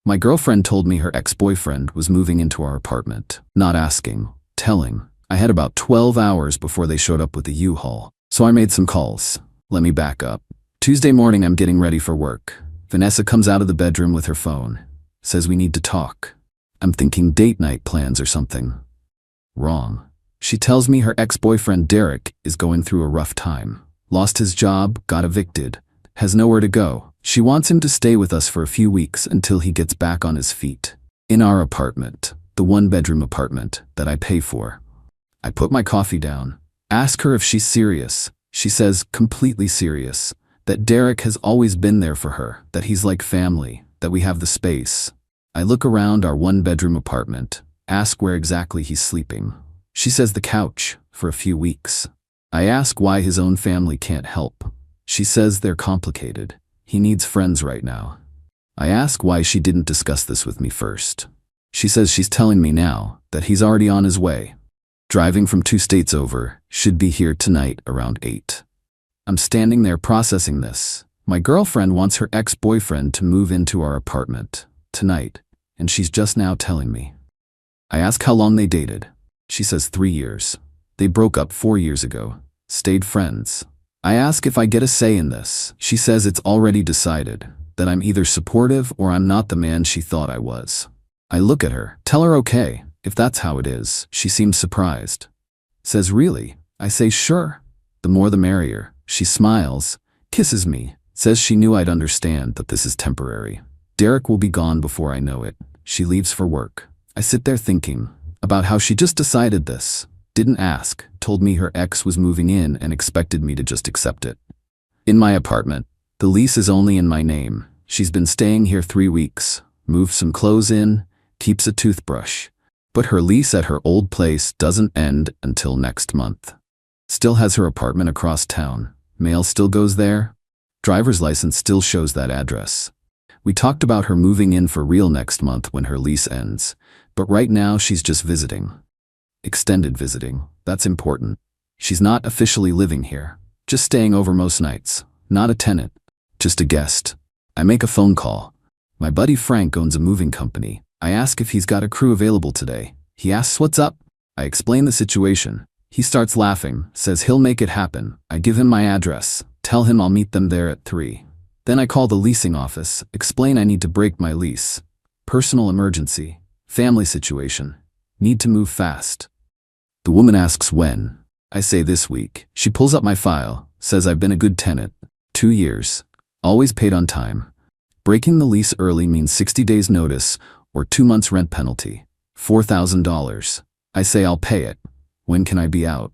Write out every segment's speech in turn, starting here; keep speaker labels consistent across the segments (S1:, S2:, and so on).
S1: My girlfriend told me her ex-boyfriend was moving into our apartment. Not asking, telling. I had about 12 hours before they showed up with the U-Haul, so I made some calls. Let me back up. Tuesday morning, I'm getting ready for work. Vanessa comes out of the bedroom with her phone. Says we need to talk. I'm thinking date night plans or something. Wrong. She tells me her ex-boyfriend Derek is going through a rough time. Lost his job, got evicted, has nowhere to go. She wants him to stay with us for a few weeks until he gets back on his feet. In our apartment, the one-bedroom apartment that I pay for. I put my coffee down, ask her if she's serious. She says, completely serious, that Derek has always been there for her, that he's like family, that we have the space. I look around our one-bedroom apartment, ask where exactly he's sleeping. She says the couch, for a few weeks. I ask why his own family can't help. She says they're complicated. He needs friends right now. I ask why she didn't discuss this with me first. She says she's telling me now that he's already on his way. Driving from 2 states over, should be here tonight around 8. I'm standing there processing this. My girlfriend wants her ex-boyfriend to move into our apartment tonight, and she's just now telling me. I ask how long they dated. She says 3 years. They broke up 4 years ago. Stayed friends. I ask if I get a say in this. She says it's already decided, that I'm either supportive or I'm not the man she thought I was. I look at her, tell her okay, if that's how it is. She seems surprised. Says really? I say sure. The more the merrier. She smiles, kisses me, says she knew I'd understand that this is temporary. Derek will be gone before I know it. She leaves for work. I sit there thinking about how she just decided this. Didn't ask, told me her ex was moving in and expected me to just accept it. In my apartment, the lease is only in my name. She's been staying here 3 weeks, moved some clothes in, keeps a toothbrush. But her lease at her old place doesn't end until next month. Still has her apartment across town. Mail still goes there. Driver's license still shows that address. We talked about her moving in for real next month when her lease ends, but right now she's just visiting. Extended visiting, that's important. She's not officially living here, just staying over most nights. Not a tenant, just a guest. I make a phone call. My buddy Frank owns a moving company. I ask if he's got a crew available today. He asks what's up. I explain the situation. He starts laughing, says he'll make it happen. I give him my address, tell him I'll meet them there at 3. Then I call the leasing office, explain I need to break my lease. Personal emergency, family situation, need to move fast. The woman asks when. I say this week. She pulls up my file, says I've been a good tenant. 2 years. Always paid on time. Breaking the lease early means 60 days notice or 2 months rent penalty. $4,000. I say I'll pay it. When can I be out?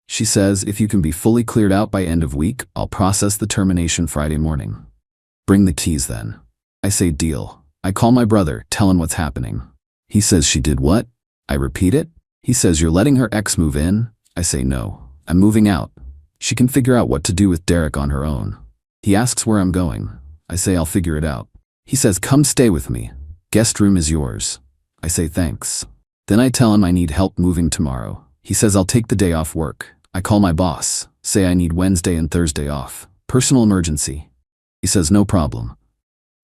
S1: She says if you can be fully cleared out by end of week, I'll process the termination Friday morning. Bring the keys then. I say deal. I call my brother, tell him what's happening. He says she did what? I repeat it. He says you're letting her ex move in? I say no. I'm moving out. She can figure out what to do with Derek on her own. He asks where I'm going. I say I'll figure it out. He says come stay with me. Guest room is yours. I say thanks. Then I tell him I need help moving tomorrow. He says I'll take the day off work. I call my boss, say I need Wednesday and Thursday off. Personal emergency. He says no problem.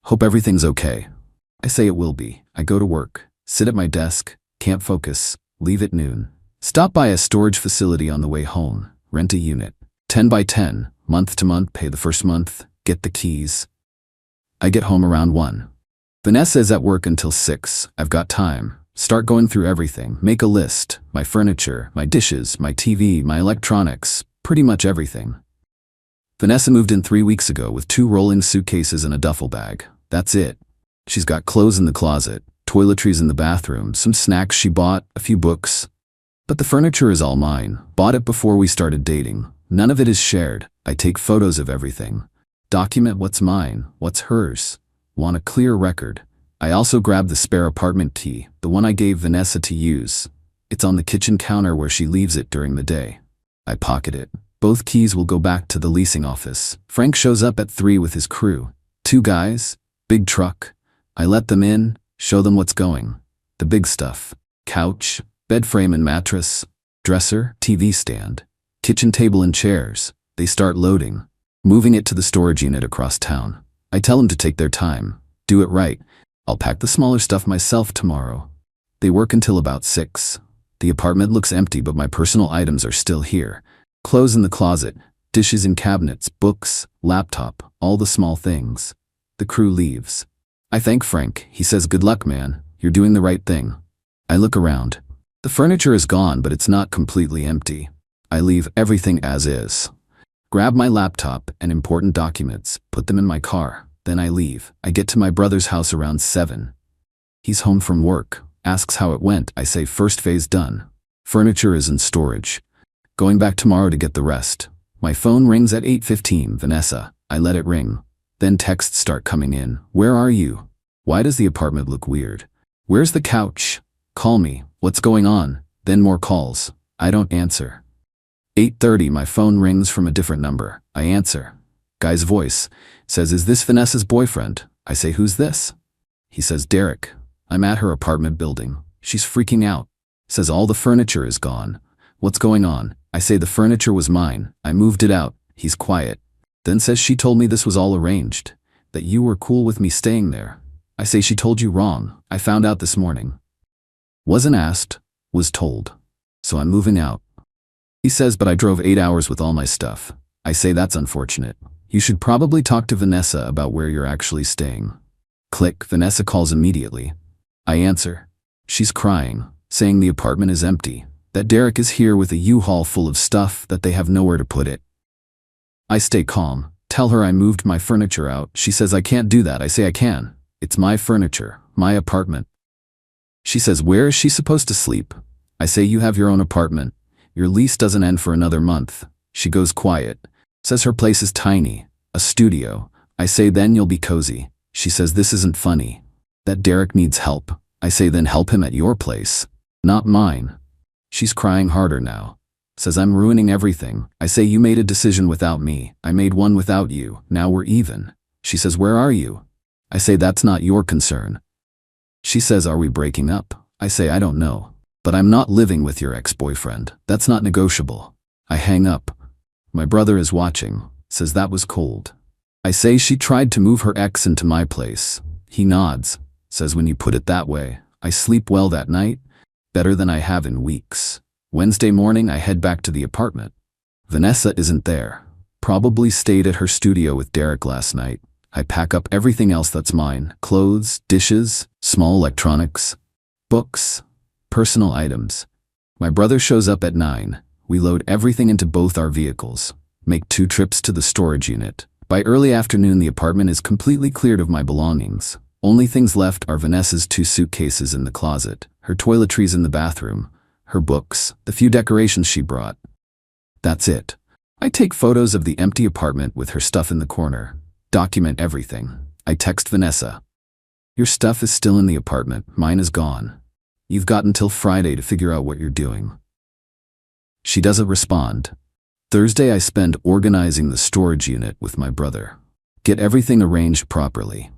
S1: Hope everything's okay. I say it will be. I go to work, sit at my desk, can't focus, leave at noon. Stop by a storage facility on the way home, rent a unit. 10 by 10, month to month, pay the first month, get the keys. I get home around 1. Vanessa is at work until 6. I've got time. Start going through everything, make a list. My furniture, my dishes, my TV, my electronics, pretty much everything. Vanessa moved in 3 weeks ago with 2 rolling suitcases and a duffel bag. That's it. She's got clothes in the closet, toiletries in the bathroom, some snacks she bought, a few books. But the furniture is all mine. Bought it before we started dating. None of it is shared. I take photos of everything. Document what's mine, what's hers. Want a clear record. I also grabbed the spare apartment key, the one I gave Vanessa to use. It's on the kitchen counter where she leaves it during the day. I pocket it. Both keys will go back to the leasing office. Frank shows up at 3 with his crew. 2 guys, big truck. I let them in, show them what's going. The big stuff. Couch, bed frame and mattress, dresser, TV stand, kitchen table and chairs. They start loading, moving it to the storage unit across town. I tell them to take their time, do it right. I'll pack the smaller stuff myself tomorrow. They work until about 6. The apartment looks empty, but my personal items are still here. Clothes in the closet, dishes in cabinets, books, laptop, all the small things. The crew leaves. I thank Frank. He says, "Good luck, man. You're doing the right thing." I look around. The furniture is gone, but it's not completely empty. I leave everything as is. Grab my laptop and important documents, put them in my car. Then I leave. I get to my brother's house around 7. He's home from work, asks how it went. I say first phase done. Furniture is in storage. Going back tomorrow to get the rest. My phone rings at 8:15, Vanessa. I let it ring. Then texts start coming in. Where are you? Why does the apartment look weird? Where's the couch? Call me. What's going on? Then more calls. I don't answer. 8:30, my phone rings from a different number. I answer. Guy's voice says, "Is this Vanessa's boyfriend?" I say, "Who's this?" He says, "Derek." I'm at her apartment building. She's freaking out. Says all the furniture is gone. What's going on? I say the furniture was mine. I moved it out. He's quiet. Then says she told me this was all arranged, that you were cool with me staying there. I say she told you wrong. I found out this morning. Wasn't asked, was told. So I'm moving out. He says, but I drove 8 hours with all my stuff. I say that's unfortunate. You should probably talk to Vanessa about where you're actually staying. Click, Vanessa calls immediately. I answer. She's crying, saying the apartment is empty, that Derek is here with a U-Haul full of stuff that they have nowhere to put it. I stay calm, tell her I moved my furniture out. She says I can't do that. I say I can. It's my furniture, my apartment. She says, where is she supposed to sleep? I say, you have your own apartment. Your lease doesn't end for another month. She goes quiet. Says her place is tiny, a studio. I say, then you'll be cozy. She says, this isn't funny. That Derek needs help. I say, then help him at your place, not mine. She's crying harder now. Says I'm ruining everything. I say, you made a decision without me. I made one without you. Now we're even. She says, where are you? I say, that's not your concern. She says, are we breaking up? I say, I don't know. But I'm not living with your ex-boyfriend. That's not negotiable. I hang up. My brother is watching. Says that was cold. I say she tried to move her ex into my place. He nods. Says when you put it that way, I sleep well that night. Better than I have in weeks. Wednesday morning I head back to the apartment. Vanessa isn't there. Probably stayed at her studio with Derek last night. I pack up everything else that's mine. Clothes, dishes, small electronics, books, personal items. My brother shows up at 9. We load everything into both our vehicles. Make 2 trips to the storage unit. By early afternoon the apartment is completely cleared of my belongings. Only things left are Vanessa's 2 suitcases in the closet, her toiletries in the bathroom, her books, the few decorations she brought. That's it. I take photos of the empty apartment with her stuff in the corner. Document everything. I text Vanessa. Your stuff is still in the apartment. Mine is gone. You've got until Friday to figure out what you're doing. She doesn't respond. Thursday I spend organizing the storage unit with my brother. Get everything arranged properly.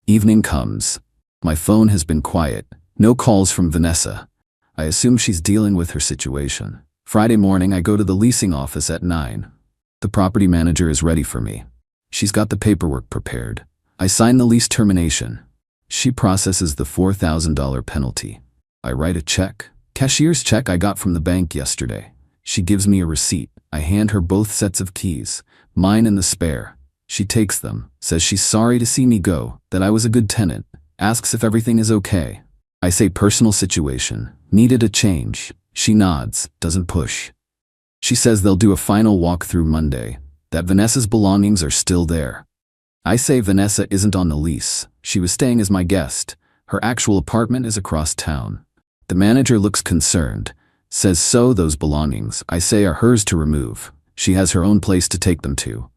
S1: Evening comes. My phone has been quiet. No calls from Vanessa. I assume she's dealing with her situation. Friday morning I go to the leasing office at 9. The property manager is ready for me. She's got the paperwork prepared. I sign the lease termination. She processes the $4,000 penalty. I write a check. Cashier's check I got from the bank yesterday. She gives me a receipt. I hand her both sets of keys, mine and the spare. She takes them, says she's sorry to see me go, that I was a good tenant, asks if everything is okay. I say personal situation, needed a change. She nods, doesn't push. She says they'll do a final walkthrough Monday, that Vanessa's belongings are still there. I say Vanessa isn't on the lease. She was staying as my guest. Her actual apartment is across town. The manager looks concerned, says so those belongings, I say, are hers to remove. She has her own place to take them to.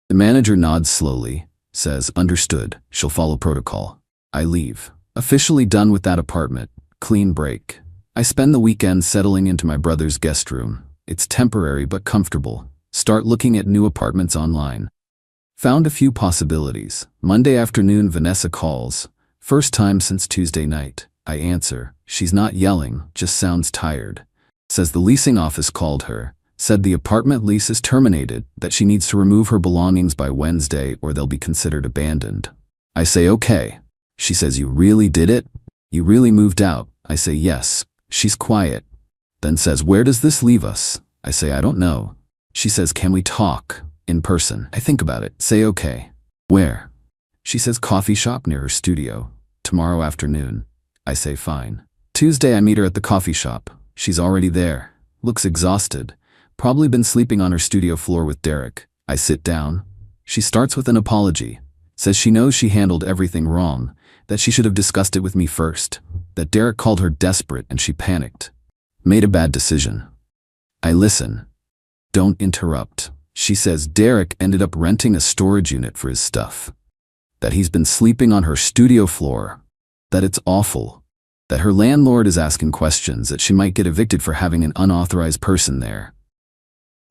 S1: The manager nods slowly, says, understood, she'll follow protocol. I leave. Officially done with that apartment. Clean break. I spend the weekend settling into my brother's guest room. It's temporary but comfortable. Start looking at new apartments online. Found a few possibilities. Monday afternoon Vanessa calls. First time since Tuesday night. I answer. She's not yelling, just sounds tired. Says the leasing office called her. Said the apartment lease is terminated, that she needs to remove her belongings by Wednesday or they'll be considered abandoned. I say okay. She says, you really did it? You really moved out? I say, yes. She's quiet. Then says, where does this leave us? I say, I don't know. She says, can we talk in person? I think about it. Say, okay. Where? She says, coffee shop near her studio. Tomorrow afternoon. I say, fine. Tuesday I meet her at the coffee shop. She's already there. Looks exhausted. Probably been sleeping on her studio floor with Derek. I sit down. She starts with an apology. Says she knows she handled everything wrong, that she should have discussed it with me first, that Derek called her desperate and she panicked. Made a bad decision. I listen. Don't interrupt. She says Derek ended up renting a storage unit for his stuff. That he's been sleeping on her studio floor. That it's awful. That her landlord is asking questions, that she might get evicted for having an unauthorized person there.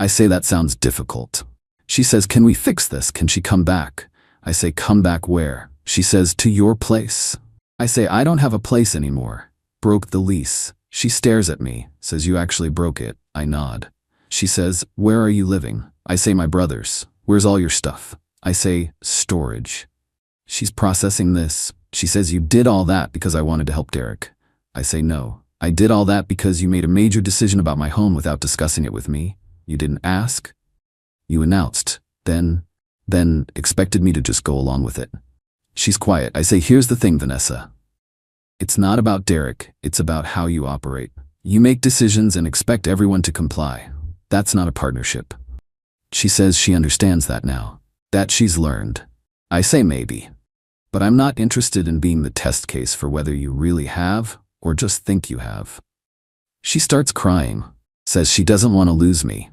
S1: I say that sounds difficult. She says, can we fix this? Can she come back? I say, come back where? She says, to your place. I say, I don't have a place anymore. Broke the lease. She stares at me, says, you actually broke it. I nod. She says, where are you living? I say, my brother's. Where's all your stuff? I say, storage. She's processing this. She says, you did all that because I wanted to help Derek. I say, no. I did all that because you made a major decision about my home without discussing it with me. You didn't ask. You announced. Then expected me to just go along with it. She's quiet. I say, here's the thing, Vanessa. It's not about Derek. It's about how you operate. You make decisions and expect everyone to comply. That's not a partnership. She says she understands that now. That she's learned. I say maybe. But I'm not interested in being the test case for whether you really have or just think you have. She starts crying. Says she doesn't want to lose me.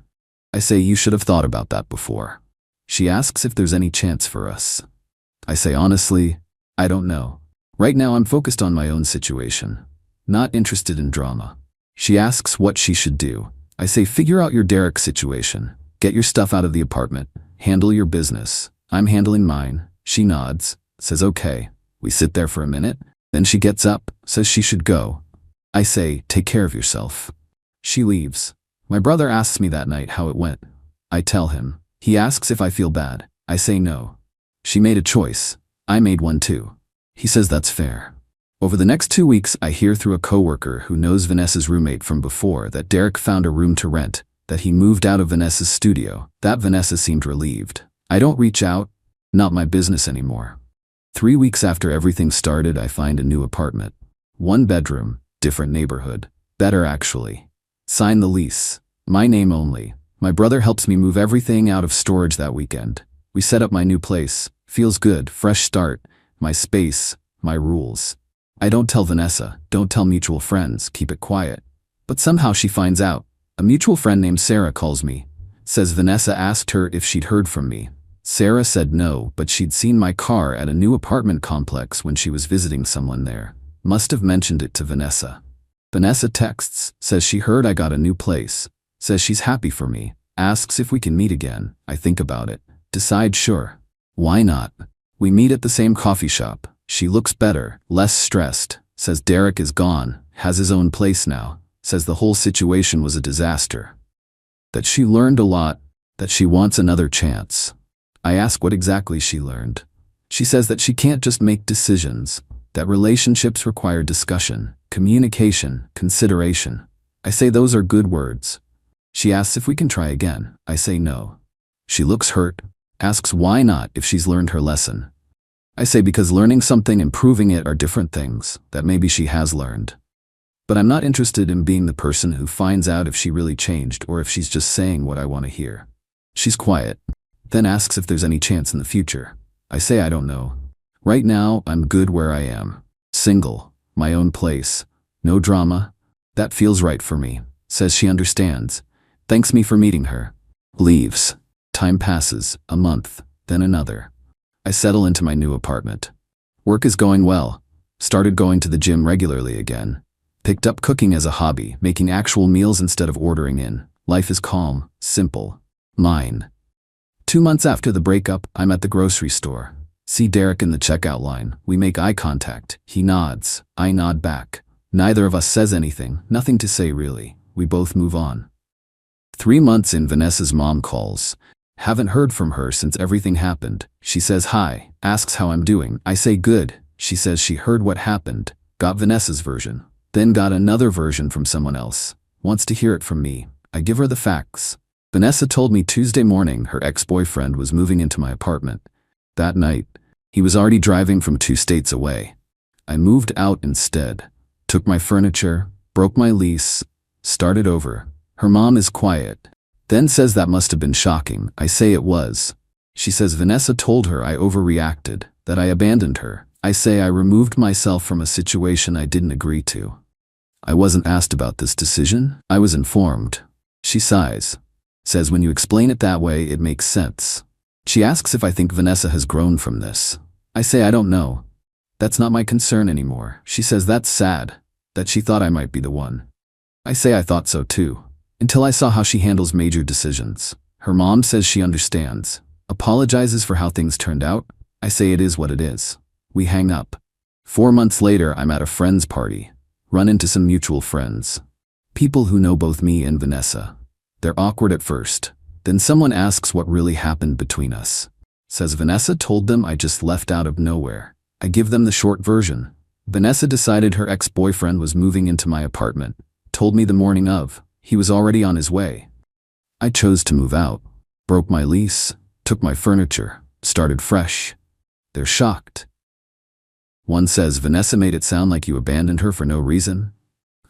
S1: I say, you should have thought about that before. She asks if there's any chance for us. I say, honestly, I don't know. Right now I'm focused on my own situation. Not interested in drama. She asks what she should do. I say, figure out your Derek situation. Get your stuff out of the apartment. Handle your business. I'm handling mine. She nods. Says, okay. We sit there for a minute. Then she gets up. Says she should go. I say, take care of yourself. She leaves. My brother asks me that night how it went. I tell him. He asks if I feel bad. I say no. She made a choice. I made one too. He says that's fair. Over the next 2 weeks, I hear through a coworker who knows Vanessa's roommate from before that Derek found a room to rent, that he moved out of Vanessa's studio. That Vanessa seemed relieved. I don't reach out. Not my business anymore. 3 weeks after everything started, I find a new apartment. 1 bedroom, different neighborhood. Better actually. Sign the lease. My name only. My brother helps me move everything out of storage that weekend. We set up my new place. Feels good, fresh start. My space, my rules. I don't tell Vanessa, don't tell mutual friends, keep it quiet. But somehow she finds out. A mutual friend named Sarah calls me. Says Vanessa asked her if she'd heard from me. Sarah said no, but she'd seen my car at a new apartment complex when she was visiting someone there. Must have mentioned it to Vanessa. Vanessa texts, says she heard I got a new place. Says she's happy for me. Asks if we can meet again. I think about it. Decide sure. Why not? We meet at the same coffee shop. She looks better, less stressed. Says Derek is gone, has his own place now. Says the whole situation was a disaster. That she learned a lot, that she wants another chance. I ask what exactly she learned. She says that she can't just make decisions, that relationships require discussion, communication, consideration. I say those are good words. She asks if we can try again. I say no. She looks hurt, asks why not if she's learned her lesson. I say because learning something and proving it are different things, that maybe she has learned. But I'm not interested in being the person who finds out if she really changed or if she's just saying what I want to hear. She's quiet, then asks if there's any chance in the future. I say I don't know. Right now, I'm good where I am. Single, my own place, no drama. That feels right for me. Says she understands. Thanks me for meeting her. Leaves. Time passes, a month, then another. I settle into my new apartment. Work is going well. Started going to the gym regularly again. Picked up cooking as a hobby, making actual meals instead of ordering in. Life is calm, simple. Mine. 2 months after the breakup, I'm at the grocery store. See Derek in the checkout line. We make eye contact. He nods. I nod back. Neither of us says anything. Nothing to say really. We both move on. 3 months in, Vanessa's mom calls. Haven't heard from her since everything happened. She says hi, asks how I'm doing. I say good. She says she heard what happened, got Vanessa's version, then got another version from someone else, wants to hear it from me. I give her the facts. Vanessa told me Tuesday morning her ex-boyfriend was moving into my apartment. That night, he was already driving from 2 states away. I moved out instead, took my furniture, broke my lease, started over. Her mom is quiet, then says that must have been shocking. I say it was. She says Vanessa told her I overreacted, that I abandoned her. I say I removed myself from a situation I didn't agree to. I wasn't asked about this decision. I was informed. She sighs. Says when you explain it that way, it makes sense. She asks if I think Vanessa has grown from this. I say I don't know. That's not my concern anymore. She says that's sad, that she thought I might be the one. I say I thought so too, until I saw how she handles major decisions. Her mom says she understands, apologizes for how things turned out. I say it is what it is. We hang up. 4 months later, I'm at a friend's party. Run into some mutual friends. People who know both me and Vanessa. They're awkward at first. Then someone asks what really happened between us. Says Vanessa told them I just left out of nowhere. I give them the short version. Vanessa decided her ex-boyfriend was moving into my apartment. Told me the morning of. He was already on his way. I chose to move out. Broke my lease. Took my furniture. Started fresh. They're shocked. One says Vanessa made it sound like you abandoned her for no reason.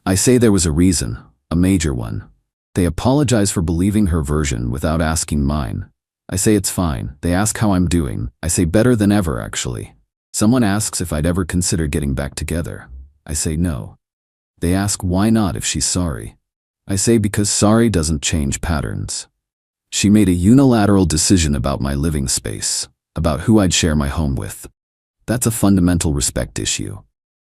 S1: I say there was a reason, a major one. They apologize for believing her version without asking mine. I say it's fine. They ask how I'm doing. I say better than ever, actually. Someone asks if I'd ever consider getting back together. I say no. They ask why not if she's sorry. I say because sorry doesn't change patterns. She made a unilateral decision about my living space, about who I'd share my home with. That's a fundamental respect issue.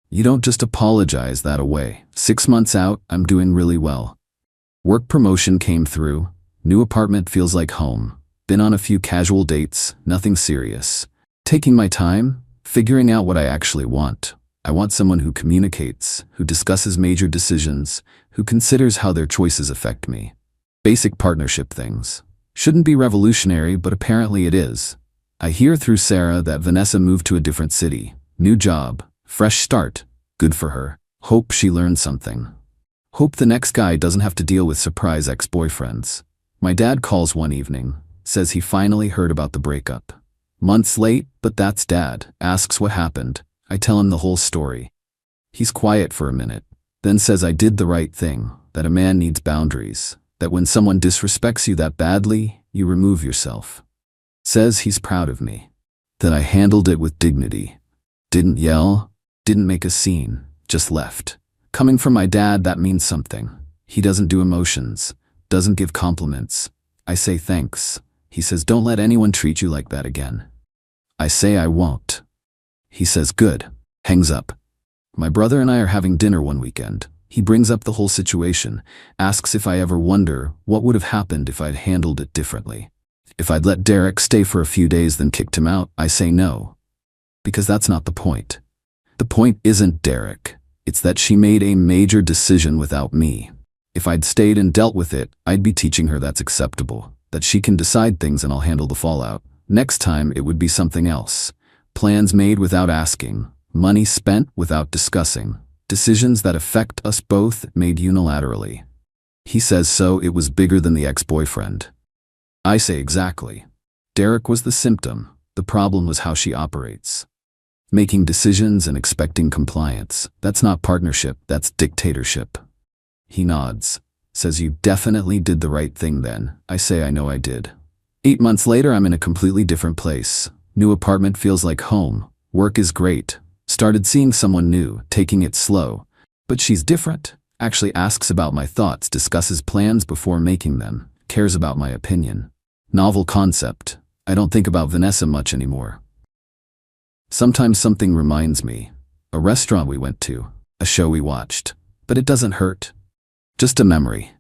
S1: You don't just apologize that away. 6 months out, I'm doing really well. Work promotion came through. New apartment feels like home. Been on a few casual dates, nothing serious. Taking my time, figuring out what I actually want. I want someone who communicates, who discusses major decisions, who considers how their choices affect me. Basic partnership things. Shouldn't be revolutionary, but apparently it is. I hear through Sarah that Vanessa moved to a different city. New job, fresh start. Good for her. Hope she learned something. Hope the next guy doesn't have to deal with surprise ex-boyfriends. My dad calls one evening, says he finally heard about the breakup. Months late, but that's Dad. Asks what happened. I tell him the whole story. He's quiet for a minute, then says I did the right thing, that a man needs boundaries, that when someone disrespects you that badly, you remove yourself. Says he's proud of me, that I handled it with dignity. Didn't yell, didn't make a scene, just left. Coming from my dad, that means something. He doesn't do emotions, doesn't give compliments. I say thanks. He says don't let anyone treat you like that again. I say I won't. He says good. Hangs up. My brother and I are having dinner one weekend. He brings up the whole situation, asks if I ever wonder what would have happened if I'd handled it differently. If I'd let Derek stay for a few days then kicked him out, I say no. Because that's not the point. The point isn't Derek. It's that she made a major decision without me. If I'd stayed and dealt with it, I'd be teaching her that's acceptable, that she can decide things and I'll handle the fallout. Next time, it would be something else. Plans made without asking, money spent without discussing, decisions that affect us both made unilaterally. He says so it was bigger than the ex-boyfriend. I say exactly. Derek was the symptom. The problem was how she operates. Making decisions and expecting compliance. That's not partnership, that's dictatorship. He nods, says you definitely did the right thing then. I say I know I did. 8 months later, I'm in a completely different place. New apartment feels like home. Work is great. Started seeing someone new, taking it slow. But she's different. Actually asks about my thoughts, discusses plans before making them, cares about my opinion. Novel concept. I don't think about Vanessa much anymore. Sometimes something reminds me. A restaurant we went to, a show we watched. But it doesn't hurt. Just a memory.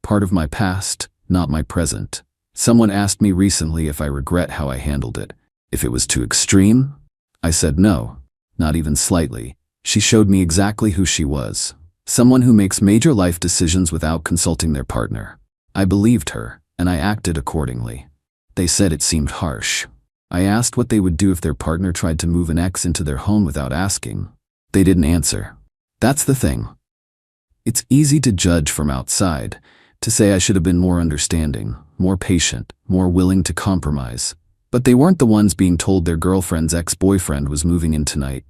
S1: Part of my past, not my present. Someone asked me recently if I regret how I handled it. If it was too extreme? I said no, not even slightly. She showed me exactly who she was. Someone who makes major life decisions without consulting their partner. I believed her, and I acted accordingly. They said it seemed harsh. I asked what they would do if their partner tried to move an ex into their home without asking. They didn't answer. That's the thing. It's easy to judge from outside, to say I should have been more understanding, more patient, more willing to compromise. But they weren't the ones being told their girlfriend's ex-boyfriend was moving in tonight.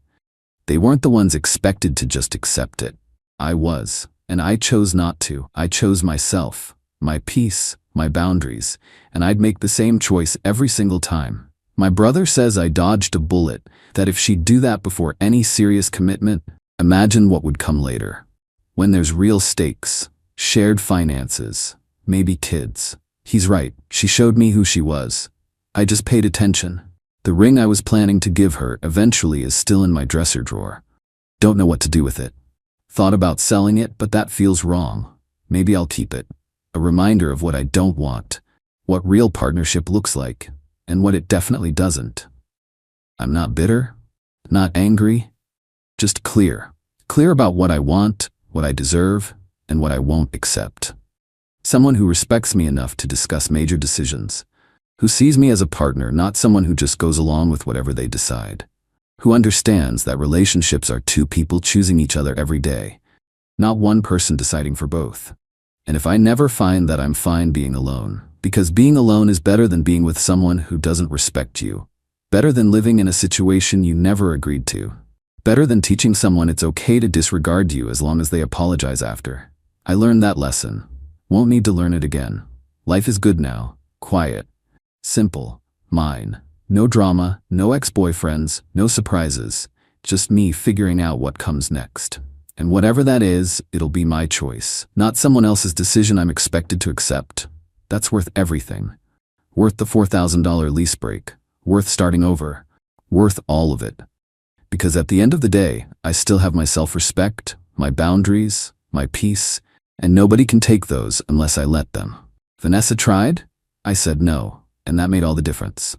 S1: They weren't the ones expected to just accept it. I was, and I chose not to. I chose myself, my peace, my boundaries, and I'd make the same choice every single time. My brother says I dodged a bullet, that if she'd do that before any serious commitment, imagine what would come later. When there's real stakes, shared finances, maybe kids. He's right, she showed me who she was. I just paid attention. The ring I was planning to give her eventually is still in my dresser drawer. Don't know what to do with it. Thought about selling it, but that feels wrong. Maybe I'll keep it. A reminder of what I don't want, what real partnership looks like, and what it definitely doesn't. I'm not bitter, not angry, just clear. Clear about what I want, what I deserve, and what I won't accept. Someone who respects me enough to discuss major decisions. Who sees me as a partner, not someone who just goes along with whatever they decide. Who understands that relationships are two people choosing each other every day, not one person deciding for both. And if I never find that, I'm fine being alone, because being alone is better than being with someone who doesn't respect you, better than living in a situation you never agreed to, better than teaching someone it's okay to disregard you as long as they apologize after. I learned that lesson. Won't need to learn it again. Life is good now, quiet, simple, mine. No drama, no ex-boyfriends, no surprises, just me figuring out what comes next. And whatever that is, it'll be my choice, not someone else's decision I'm expected to accept. That's worth everything. Worth the $4,000 lease break, worth starting over, worth all of it. Because at the end of the day, I still have my self-respect, my boundaries, my peace, and nobody can take those unless I let them. Vanessa tried? I said no, and that made all the difference.